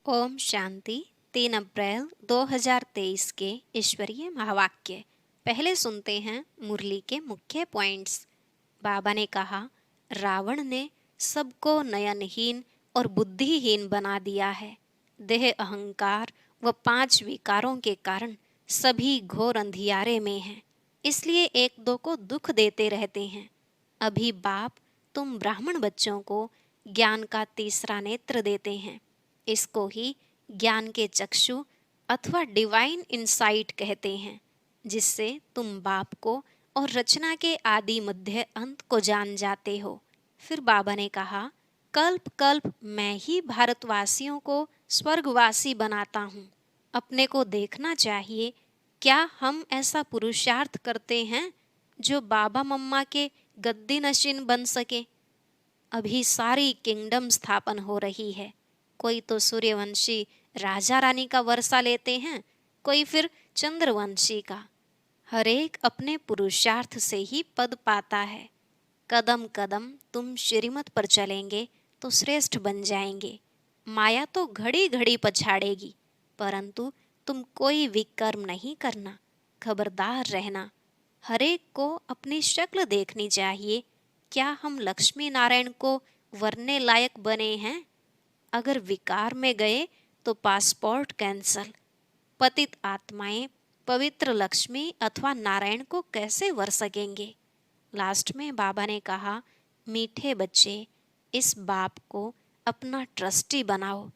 ओम शांति। 3 अप्रैल 2023 के ईश्वरीय महावाक्य। पहले सुनते हैं मुरली के मुख्य पॉइंट्स। बाबा ने कहा, रावण ने सबको नयनहीन और बुद्धिहीन बना दिया है। देह अहंकार व 5 विकारों के कारण सभी घोर अंधियारे में हैं, इसलिए एक दो को दुख देते रहते हैं। अभी बाप तुम ब्राह्मण बच्चों को ज्ञान का तीसरा नेत्र देते हैं। इसको ही ज्ञान के चक्षु अथवा डिवाइन इंसाइट कहते हैं, जिससे तुम बाप को और रचना के आदि मध्य अंत को जान जाते हो। फिर बाबा ने कहा, कल्प कल्प मैं ही भारतवासियों को स्वर्गवासी बनाता हूँ। अपने को देखना चाहिए, क्या हम ऐसा पुरुषार्थ करते हैं जो बाबा मम्मा के गद्दी नशीन बन सके। अभी सारी किंगडम स्थापन हो रही है। कोई तो सूर्यवंशी राजा रानी का वर्षा लेते हैं, कोई फिर चंद्रवंशी का। हर एक अपने पुरुषार्थ से ही पद पाता है। कदम कदम तुम श्रीमत पर चलेंगे तो श्रेष्ठ बन जाएंगे। माया तो घड़ी घड़ी पछाड़ेगी, परंतु तुम कोई विकर्म नहीं करना। खबरदार रहना। हरेक को अपनी शक्ल देखनी चाहिए। क्या हम लक्ष्मी नारायण को वरने लायक बने हैं? अगर विकार में गए तो पासपोर्ट कैंसल। पतित आत्माएं पवित्र लक्ष्मी अथवा नारायण को कैसे वर सकेंगे? लास्ट में बाबा ने कहा, मीठे बच्चे, इस बाप को अपना ट्रस्टी बनाओ।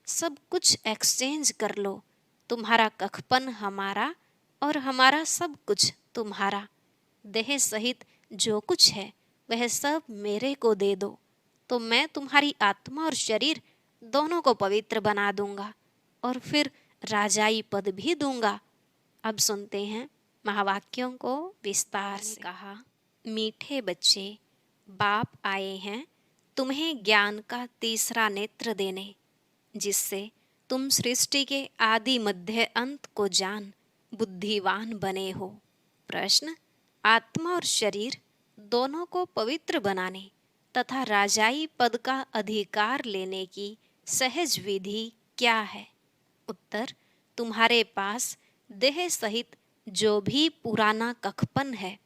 सब कुछ एक्सचेंज कर लो। तुम्हारा कखपन हमारा और हमारा सब कुछ तुम्हारा। देह सहित जो कुछ है वह सब मेरे को दे दो, तो मैं तुम्हारी आत्मा और शरीर दोनों को पवित्र बना दूंगा और फिर राजाई पद भी दूंगा। अब सुनते हैं महावाक्यों को विस्तार से। कहा, मीठे बच्चे, बाप आए हैं तुम्हें ज्ञान का तीसरा नेत्र देने, जिससे तुम सृष्टि के आदि मध्य अंत को जान बुद्धिवान बने हो। प्रश्न, आत्मा और शरीर दोनों को पवित्र बनाने तथा राजाई पद का अधिकार लेने की सहज विधि क्या है? उत्तर, तुम्हारे पास देह सहित जो भी पुराना कखपन है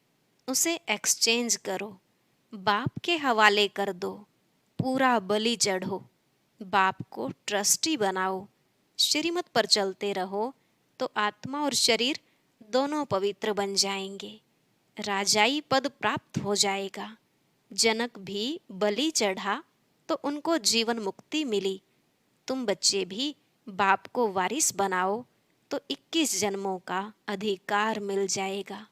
उसे एक्सचेंज करो, बाप के हवाले कर दो, पूरा बलि चढ़ो, बाप को ट्रस्टी बनाओ, श्रीमत पर चलते रहो, तो आत्मा और शरीर दोनों पवित्र बन जाएंगे। राजाई पद प्राप्त हो जाएगा। जनक भी बलि चढ़ा तो उनको जीवन मुक्ति मिली। तुम बच्चे भी बाप को वारिस बनाओ तो 21 जन्मों का अधिकार मिल जाएगा।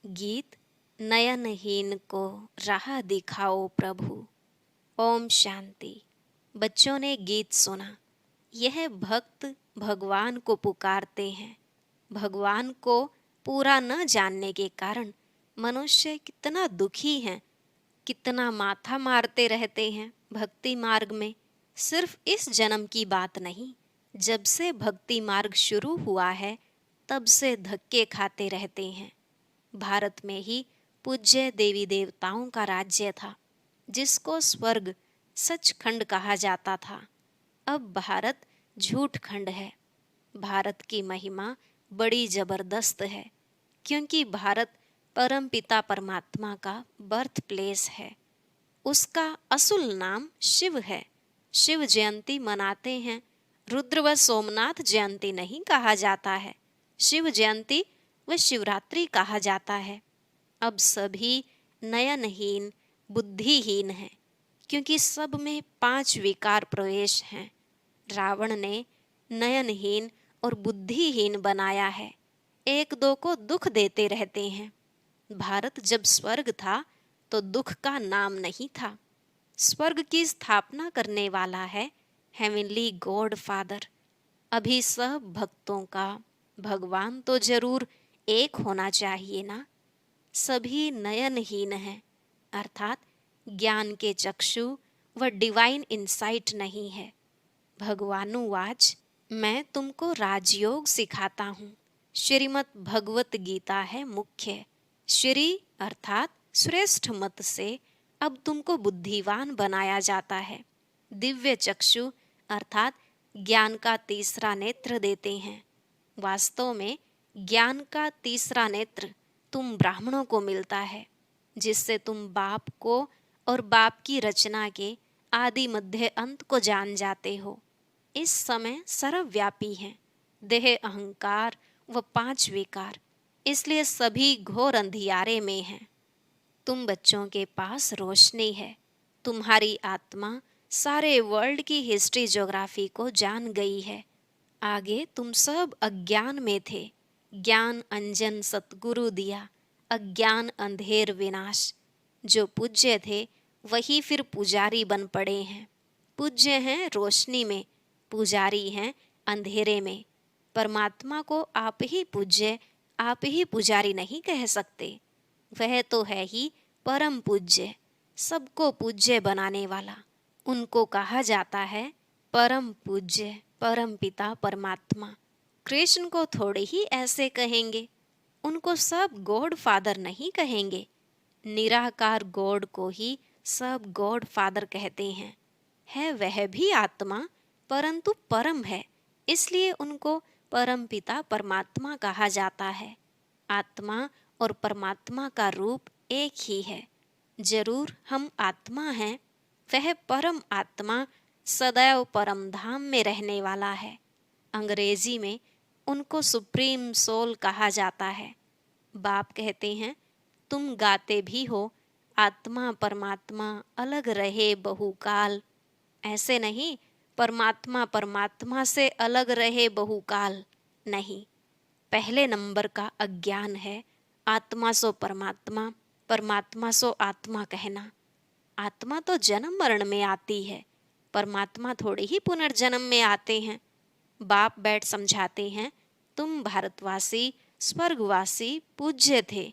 गीत, नयनहीन को राह दिखाओ प्रभु। ओम शांति। बच्चों ने गीत सुना। यह भक्त भगवान को पुकारते हैं। भगवान को पूरा न जानने के कारण मनुष्य कितना दुखी है, कितना माथा मारते रहते हैं भक्ति मार्ग में। सिर्फ इस जन्म की बात नहीं, जब से भक्ति मार्ग शुरू हुआ है तब से धक्के खाते रहते हैं। भारत में ही पूज्य देवी देवताओं का राज्य था, जिसको स्वर्ग सचखंड कहा जाता था। अब भारत झूठ खंड है। भारत की महिमा बड़ी जबरदस्त है, क्योंकि भारत परम पिता परमात्मा का बर्थ प्लेस है। उसका असुल नाम शिव है। शिव जयंती मनाते हैं। रुद्र व सोमनाथ जयंती नहीं कहा जाता है। शिव जयंती व शिवरात्रि कहा जाता है। अब सभी नयनहीन बुद्धिहीन हैं, क्योंकि सब में 5 विकार प्रवेश हैं। रावण ने नयनहीन और बुद्धिहीन बनाया है। एक दो को दुख देते रहते हैं। भारत जब स्वर्ग था तो दुख का नाम नहीं था। स्वर्ग की स्थापना करने वाला है हेवनली गॉड फादर। अभी सब भक्तों का भगवान तो जरूर एक होना चाहिए ना। सभी नयनहीन हैं, अर्थात ज्ञान के चक्षु व डिवाइन इंसाइट नहीं है। भगवानुवाच, मैं तुमको राजयोग सिखाता हूँ। श्रीमद् भगवत गीता है मुख्य। श्री अर्थात श्रेष्ठ मत से अब तुमको बुद्धिवान बनाया जाता है। दिव्य चक्षु अर्थात ज्ञान का तीसरा नेत्र देते हैं। वास्तव में ज्ञान का तीसरा नेत्र तुम ब्राह्मणों को मिलता है, जिससे तुम बाप को और बाप की रचना के आदि मध्य अंत को जान जाते हो। इस समय सर्वव्यापी हैं देह, अहंकार व 5 विकार, इसलिए सभी घोर अंधियारे में हैं। तुम बच्चों के पास रोशनी है। तुम्हारी आत्मा सारे वर्ल्ड की हिस्ट्री ज्योग्राफी को जान गई है। आगे तुम सब अज्ञान में थे। ज्ञान अंजन सतगुरु दिया, अज्ञान अंधेर विनाश। जो पूज्य थे वही फिर पुजारी बन पड़े हैं। पूज्य हैं रोशनी में, पुजारी हैं अंधेरे में। परमात्मा को आप ही पूज्य, आप ही पुजारी नहीं कह सकते। वह तो है ही परम पूज्य, सबको पूज्य बनाने वाला। उनको कहा जाता है परम पूज्य, परम पिता परमात्मा। कृष्ण को थोड़े ही ऐसे कहेंगे, उनको सब गॉड फादर नहीं कहेंगे। निराकार गॉड को ही सब गॉड फादर कहते हैं। है वह भी आत्मा, परंतु परम है, इसलिए उनको परम पिता परमात्मा कहा जाता है। आत्मा और परमात्मा का रूप एक ही है। जरूर हम आत्मा हैं, वह परम आत्मा सदैव परम धाम में रहने वाला है। अंग्रेजी में उनको सुप्रीम सोल कहा जाता है। बाप कहते हैं, तुम गाते भी हो आत्मा परमात्मा अलग रहे बहुकाल। ऐसे नहीं, परमात्मा परमात्मा से अलग रहे बहुकाल नहीं। पहले नंबर का अज्ञान है आत्मा सो परमात्मा, परमात्मा सो आत्मा कहना। आत्मा तो जन्म मरण में आती है, परमात्मा थोड़े ही पुनर्जन्म में आते हैं। बाप बैठ समझाते हैं, तुम भारतवासी स्वर्गवासी पूज्य थे।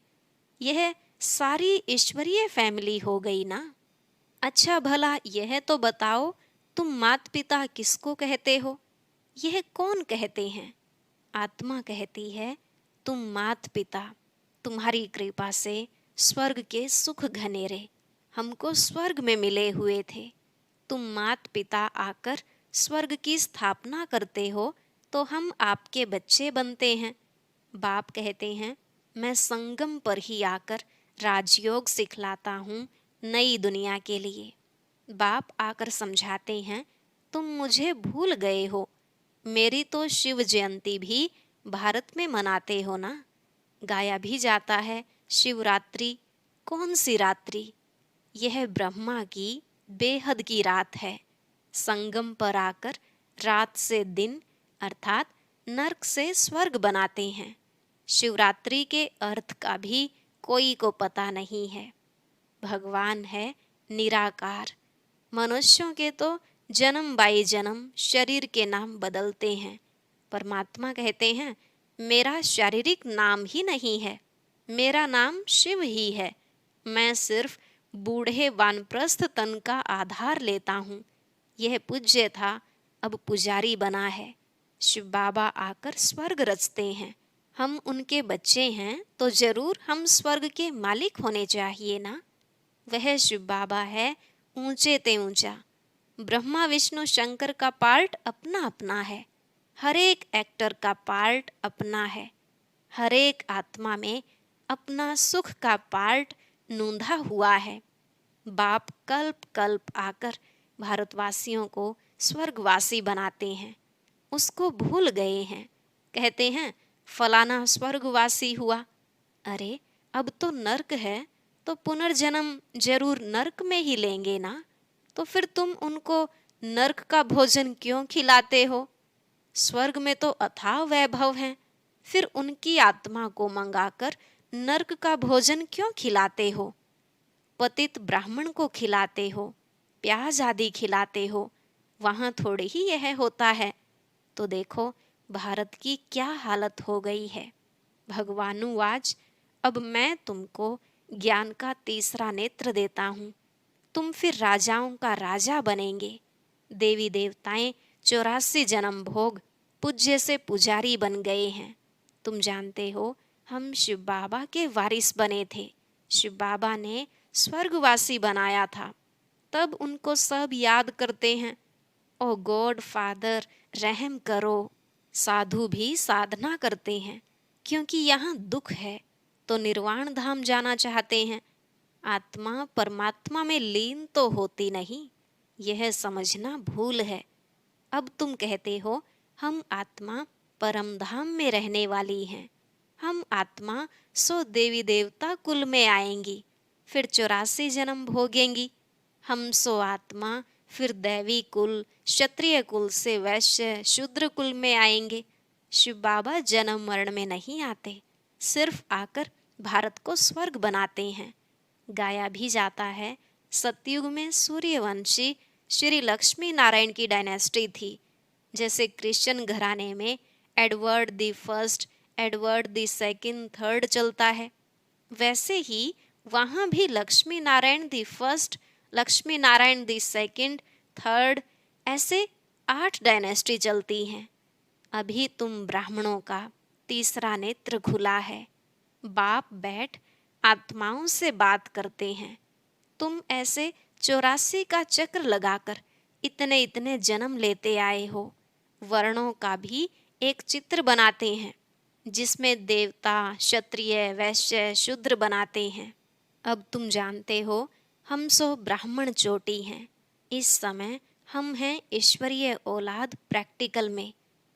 यह सारी ईश्वरीय फैमिली हो गई ना। अच्छा भला यह तो बताओ, तुम माता पिता किसको कहते हो? यह कौन कहते हैं? आत्मा कहती है, तुम माता पिता, तुम्हारी कृपा से स्वर्ग के सुख घनेरे हमको स्वर्ग में मिले हुए थे। तुम माता पिता आकर स्वर्ग की स्थापना करते हो तो हम आपके बच्चे बनते हैं। बाप कहते हैं, मैं संगम पर ही आकर राजयोग सिखलाता हूँ नई दुनिया के लिए। बाप आकर समझाते हैं, तुम मुझे भूल गए हो। मेरी तो शिव जयंती भी भारत में मनाते हो ना। गाया भी जाता है शिवरात्रि। कौन सी रात्रि? यह ब्रह्मा की बेहद की रात है। संगम पर आकर रात से दिन अर्थात नरक से स्वर्ग बनाते हैं। शिवरात्रि के अर्थ का भी कोई को पता नहीं है। भगवान है निराकार। मनुष्यों के तो जन्म बाई जन्म शरीर के नाम बदलते हैं। परमात्मा कहते हैं, मेरा शारीरिक नाम ही नहीं है, मेरा नाम शिव ही है। मैं सिर्फ बूढ़े वानप्रस्थ तन का आधार लेता हूँ। यह पूज्य था, अब पुजारी बना है। शिव बाबा आकर स्वर्ग रचते हैं। हम उनके बच्चे हैं तो जरूर हम स्वर्ग के मालिक होने चाहिए ना। वह शिव बाबा है ऊंचे ते ऊंचा। ब्रह्मा विष्णु शंकर का पार्ट अपना अपना है। हर एक एक्टर का पार्ट अपना है। हर एक आत्मा में अपना सुख का पार्ट नूंधा हुआ है। बाप कल्प कल्प आकर भारतवासियों को स्वर्गवासी बनाते हैं। उसको भूल गए हैं। कहते हैं, फलाना स्वर्गवासी हुआ। अरे अब तो नर्क है, तो पुनर्जन्म जरूर नर्क में ही लेंगे ना। तो फिर तुम उनको नर्क का भोजन क्यों खिलाते हो? स्वर्ग में तो अथाह वैभव है, फिर उनकी आत्मा को मंगाकर नर्क का भोजन क्यों खिलाते हो? पतित ब्राह्मण को खिलाते हो, प्याज आदि खिलाते हो, वहां थोड़े ही यह होता है। तो देखो भारत की क्या हालत हो गई है। भगवानुवाच, अब मैं तुमको ज्ञान का तीसरा नेत्र देता हूँ। तुम फिर राजाओं का राजा बनेंगे। देवी देवताएं 84 जन्म भोग पूज्य से पुजारी बन गए हैं। तुम जानते हो, हम शिव बाबा के वारिस बने थे। शिव बाबा ने स्वर्गवासी बनाया था, तब उनको सब याद करते हैं। ओ गॉड फादर, रहम करो। साधु भी साधना करते हैं क्योंकि यहाँ दुख है, तो निर्वाण धाम जाना चाहते हैं। आत्मा परमात्मा में लीन तो होती नहीं, यह समझना भूल है। अब तुम कहते हो हम आत्मा परम धाम में रहने वाली हैं। हम आत्मा सो देवी देवता कुल में आएंगी, फिर 84 जन्म भोगेंगी। हम सो आत्मा फिर दैवी कुल, क्षत्रिय कुल से वैश्य शूद्र कुल में आएंगे। शिव बाबा जन्म मरण में नहीं आते, सिर्फ आकर भारत को स्वर्ग बनाते हैं। गाया भी जाता है, सतयुग में सूर्यवंशी श्री लक्ष्मी नारायण की डायनेस्टी थी। जैसे क्रिश्चियन घराने में Edward the first, Edward the second, third चलता है, वैसे ही वहाँ भी Lakshmi Narayan the first, Lakshmi Narayan the second, third, ऐसे 8 डायनेस्टी चलती हैं। अभी तुम ब्राह्मणों का तीसरा नेत्र खुला है। बाप बैठ आत्माओं से बात करते हैं। तुम ऐसे 84 का चक्र लगाकर इतने इतने जन्म लेते आए हो। वर्णों का भी एक चित्र बनाते हैं जिसमें देवता, क्षत्रिय, वैश्य, शूद्र बनाते हैं। अब तुम जानते हो हम सो ब्राह्मण चोटी हैं। इस समय हम हैं ईश्वरीय औलाद प्रैक्टिकल में।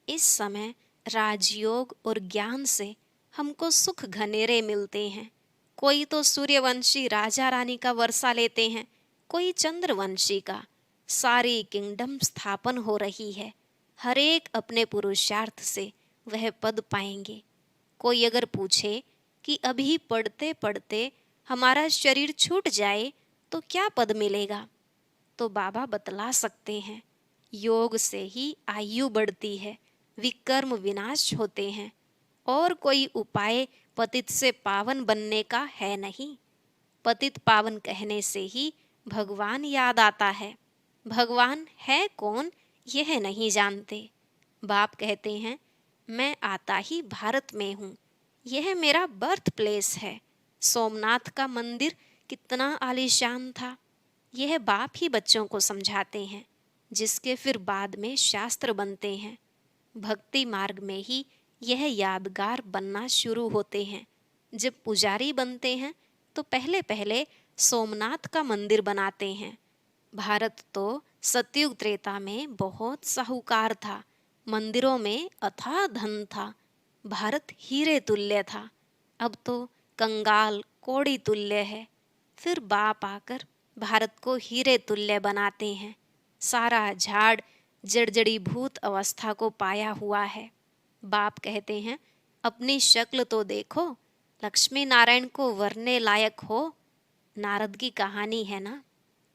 इस समय राजयोग और ज्ञान से हमको सुख घनेरे मिलते हैं। कोई तो सूर्यवंशी राजा रानी का वर्षा लेते हैं, कोई चंद्रवंशी का। सारी किंगडम स्थापन हो रही है। हर एक अपने पुरुषार्थ से वह पद पाएंगे। कोई अगर पूछे कि अभी पढ़ते पढ़ते हमारा शरीर छूट जाए तो क्या पद मिलेगा, तो बाबा बतला सकते हैं, योग से ही आयु बढ़ती है, विकर्म विनाश होते हैं, और कोई उपाय पतित से पावन बनने का है नहीं। पतित पावन कहने से ही भगवान याद आता है। भगवान है कौन यह नहीं जानते। बाप कहते हैं मैं आता ही भारत में हूँ, यह मेरा बर्थ प्लेस है। सोमनाथ का मंदिर कितना आलीशान था, यह बाप ही बच्चों को समझाते हैं, जिसके फिर बाद में शास्त्र बनते हैं। भक्ति मार्ग में ही यह यादगार बनना शुरू होते हैं। जब पुजारी बनते हैं तो पहले पहले सोमनाथ का मंदिर बनाते हैं। भारत तो सतयुग त्रेता में बहुत साहूकार था, मंदिरों में अथाह धन था। भारत हीरे तुल्य था, अब तो कंगाल कौड़ी तुल्य है। फिर बाप आकर भारत को हीरे तुल्य बनाते हैं। सारा झाड़ जड़जड़ी भूत अवस्था को पाया हुआ है। बाप कहते हैं अपनी शक्ल तो देखो, लक्ष्मी नारायण को वरने लायक हो। नारद की कहानी है ना,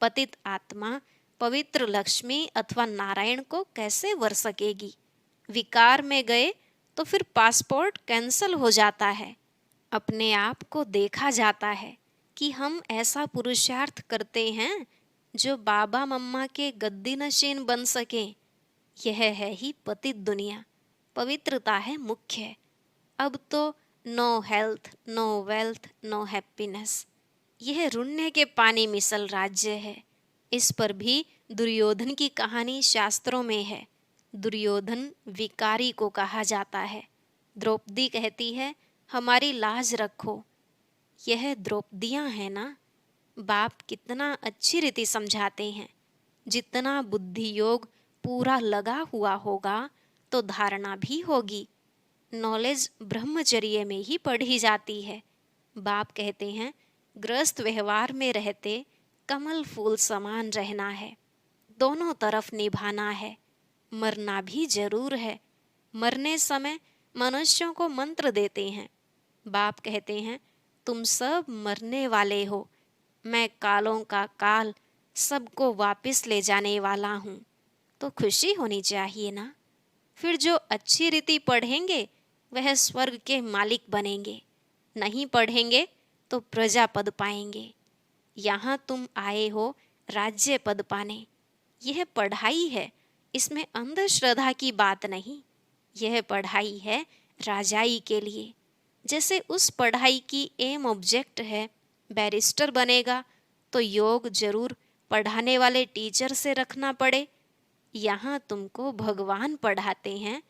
पतित आत्मा पवित्र लक्ष्मी अथवा नारायण को कैसे वर सकेगी। विकार में गए तो फिर पासपोर्ट कैंसल हो जाता है। अपने आप को देखा जाता है कि हम ऐसा पुरुषार्थ करते हैं जो बाबा मम्मा के गद्दी नशीन बन सके। यह है ही पतित दुनिया, पवित्रता है मुख्य। अब तो no health, no wealth, no happiness, यह रुण्य के पानी मिसल राज्य है। इस पर भी दुर्योधन की कहानी शास्त्रों में है। दुर्योधन विकारी को कहा जाता है। द्रौपदी कहती है हमारी लाज रखो। यह द्रौपदियाँ हैं ना। बाप कितना अच्छी रीति समझाते हैं। जितना बुद्धि योग पूरा लगा हुआ होगा तो धारणा भी होगी। नॉलेज ब्रह्मचर्य में ही पढ़ी जाती है। बाप कहते हैं गृहस्थ व्यवहार में रहते कमल फूल समान रहना है, दोनों तरफ निभाना है। मरना भी जरूर है। मरने समय मनुष्यों को मंत्र देते हैं। बाप कहते हैं तुम सब मरने वाले हो, मैं कालों का काल सबको वापस ले जाने वाला हूँ। तो खुशी होनी चाहिए ना। फिर जो अच्छी रीति पढ़ेंगे वह स्वर्ग के मालिक बनेंगे, नहीं पढ़ेंगे तो प्रजा पद पाएंगे। यहाँ तुम आए हो राज्य पद पाने। यह पढ़ाई है, इसमें अंधश्रद्धा की बात नहीं। यह पढ़ाई है राजाई के लिए। जैसे उस पढ़ाई की एम ऑब्जेक्ट है बैरिस्टर बनेगा तो योग जरूर पढ़ाने वाले टीचर से रखना पड़े। यहाँ तुमको भगवान पढ़ाते हैं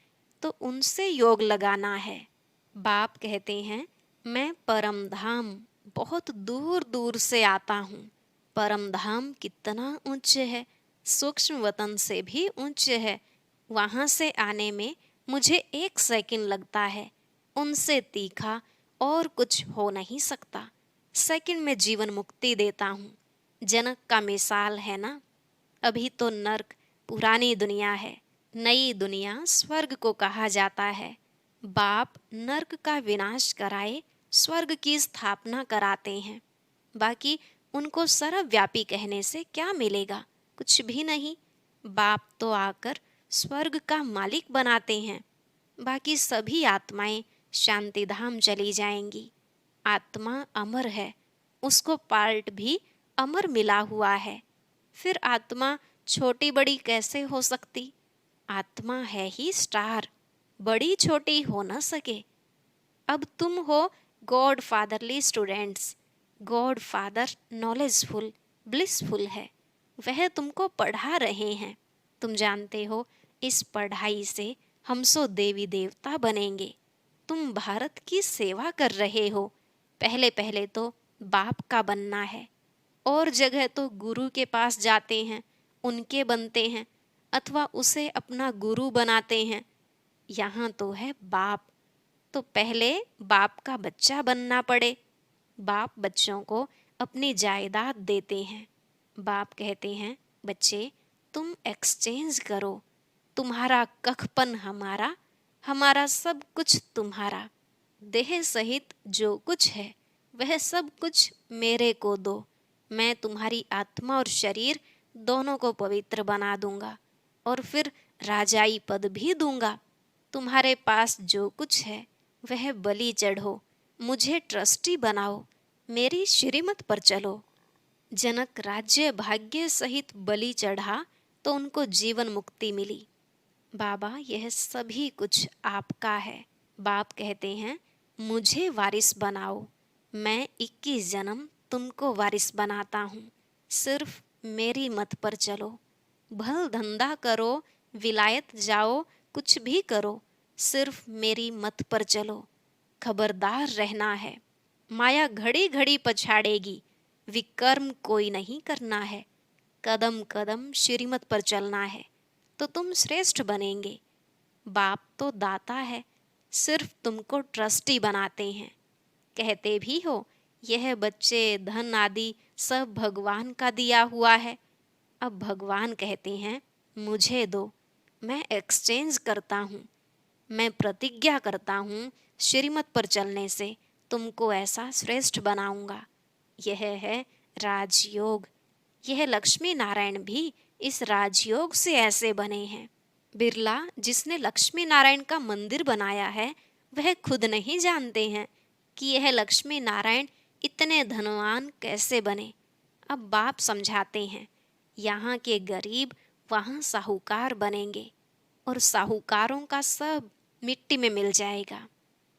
तो उनसे योग लगाना है। बाप कहते हैं, मैं परम धाम बहुत दूर दूर से आता हूँ। परम धाम कितना ऊंच है, सूक्ष्म वतन से भी ऊंच है। वहाँ से आने में मुझे 1 सेकंड लगता है। उनसे तीखा और कुछ हो नहीं सकता। सेकंड में जीवन मुक्ति देता हूँ। जनक का मिसाल है ना। अभी तो नर्क पुरानी दुनिया है, नई दुनिया स्वर्ग को कहा जाता है। बाप नर्क का विनाश कराए स्वर्ग की स्थापना कराते हैं। बाकी उनको सर्वव्यापी कहने से क्या मिलेगा? कुछ भी नहीं। बाप तो आकर स्वर्ग का मालिक बनाते हैं। बाकी सभी आत्माएं शांति धाम चली जाएंगी। आत्मा अमर है, उसको पार्ट भी अमर मिला हुआ है। फिर आत्मा छोटी बड़ी कैसे हो सकती? आत्मा है ही स्टार, बड़ी छोटी हो न सके। अब तुम हो God fatherly students. God father knowledgeful blissful है, वह तुमको पढ़ा रहे हैं। तुम जानते हो इस पढ़ाई से हम सो देवी देवता बनेंगे। तुम भारत की सेवा कर रहे हो। पहले पहले तो बाप का बनना है। और जगह तो गुरु के पास जाते हैं, उनके बनते हैं, अथवा उसे अपना गुरु बनाते हैं। यहाँ तो है बाप, तो पहले बाप का बच्चा बनना पड़े। बाप बच्चों को अपनी जायदाद देते हैं। बाप कहते हैं, बच्चे तुम एक्सचेंज करो। तुम्हारा कखपन हमारा, हमारा सब कुछ तुम्हारा। देह सहित जो कुछ है वह सब कुछ मेरे को दो। मैं तुम्हारी आत्मा और शरीर दोनों को पवित्र बना दूंगा और फिर राजाई पद भी दूंगा। तुम्हारे पास जो कुछ है वह बलि चढ़ो, मुझे ट्रस्टी बनाओ, मेरी श्रीमत पर चलो। जनक राज्य भाग्य सहित बलि चढ़ा तो उनको जीवन मुक्ति मिली। बाबा यह सभी कुछ आपका है। बाप कहते हैं, मुझे वारिस बनाओ। मैं 21 जन्म तुमको वारिस बनाता हूँ। सिर्फ मेरी मत पर चलो। भल धंधा करो, विलायत जाओ, कुछ भी करो, सिर्फ मेरी मत पर चलो। खबरदार रहना है, माया घड़ी घड़ी पछाड़ेगी। विकर्म कोई नहीं करना है। कदम कदम श्रीमत पर चलना है तो तुम श्रेष्ठ बनेंगे। बाप तो दाता है, सिर्फ तुमको ट्रस्टी बनाते हैं। कहते भी हो यह बच्चे धन आदि सब भगवान का दिया हुआ है। अब भगवान कहते हैं, मुझे दो, मैं एक्सचेंज करता हूँ। मैं प्रतिज्ञा करता हूँ, श्रीमत पर चलने से तुमको ऐसा श्रेष्ठ बनाऊंगा। यह है राजयोग। यह लक्ष्मी नारायण भी इस राजयोग से ऐसे बने हैं। बिरला जिसने लक्ष्मी नारायण का मंदिर बनाया है, वह खुद नहीं जानते हैं कि यह लक्ष्मी नारायण इतने धनवान कैसे बने। अब बाप समझाते हैं, यहाँ के गरीब वहाँ साहूकार बनेंगे और साहूकारों का सब मिट्टी में मिल जाएगा।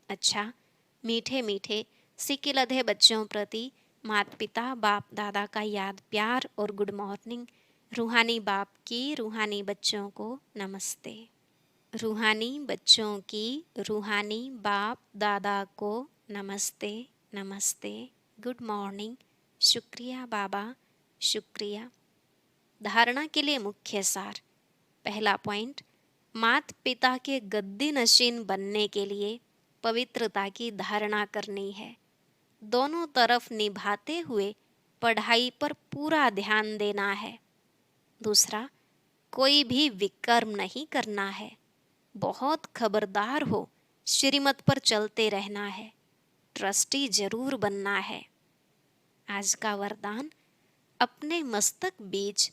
अच्छा, मीठे मीठे सिकिलधे बच्चों प्रति माता पिता बाप दादा का याद प्यार और गुड मॉर्निंग। रूहानी बाप की रूहानी बच्चों को नमस्ते। रूहानी बच्चों की रूहानी बाप दादा को नमस्ते नमस्ते, गुड मॉर्निंग। शुक्रिया बाबा, शुक्रिया। धारणा के लिए मुख्य सार। पहला पॉइंट, माता पिता के गद्दी नशीन बनने के लिए पवित्रता की धारणा करनी है। दोनों तरफ निभाते हुए पढ़ाई पर पूरा ध्यान देना है। दूसरा, कोई भी विकर्म नहीं करना है। बहुत खबरदार हो, श्रीमत पर चलते रहना है। ट्रस्टी जरूर बनना है। आज का वरदान, अपने मस्तक बीच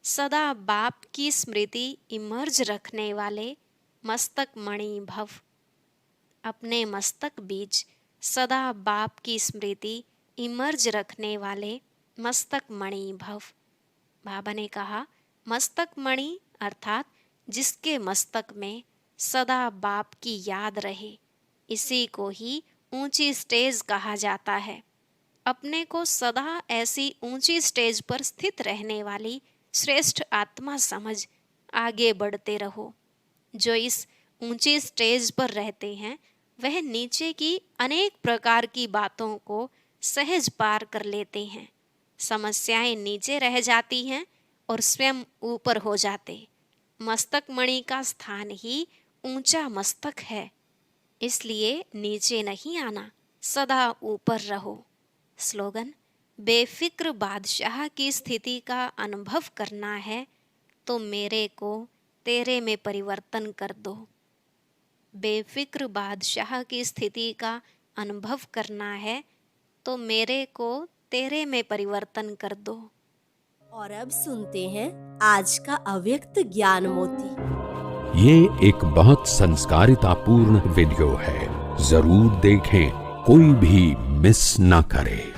सदा बाप की स्मृति इमर्ज रखने वाले मस्तक मणि भव। अपने मस्तक बीच सदा बाप की स्मृति इमर्ज रखने वाले मस्तक मणि भव। बाबा ने कहा, मस्तक मणि अर्थात जिसके मस्तक में सदा बाप की याद रहे, इसी को ही ऊंची स्टेज कहा जाता है। अपने को सदा ऐसी ऊंची स्टेज पर स्थित रहने वाली श्रेष्ठ आत्मा समझ आगे बढ़ते रहो। जो इस ऊंची स्टेज पर रहते हैं वह नीचे की अनेक प्रकार की बातों को सहज पार कर लेते हैं। समस्याएं नीचे रह जाती हैं और स्वयं ऊपर हो जाते। मस्तक मणि का स्थान ही ऊंचा मस्तक है, इसलिए नीचे नहीं आना, सदा ऊपर रहो। स्लोगन: बेफिक्र बादशाह की स्थिति का अनुभव करना है तो मेरे को तेरे में परिवर्तन कर दो। बेफिक्र बादशाह की स्थिति का अनुभव करना है तो मेरे को तेरे में परिवर्तन कर दो। और अब सुनते हैं आज का अव्यक्त ज्ञान मोती। ये एक बहुत संस्कारितापूर्ण वीडियो है, जरूर देखें, कोई भी मिस ना करे।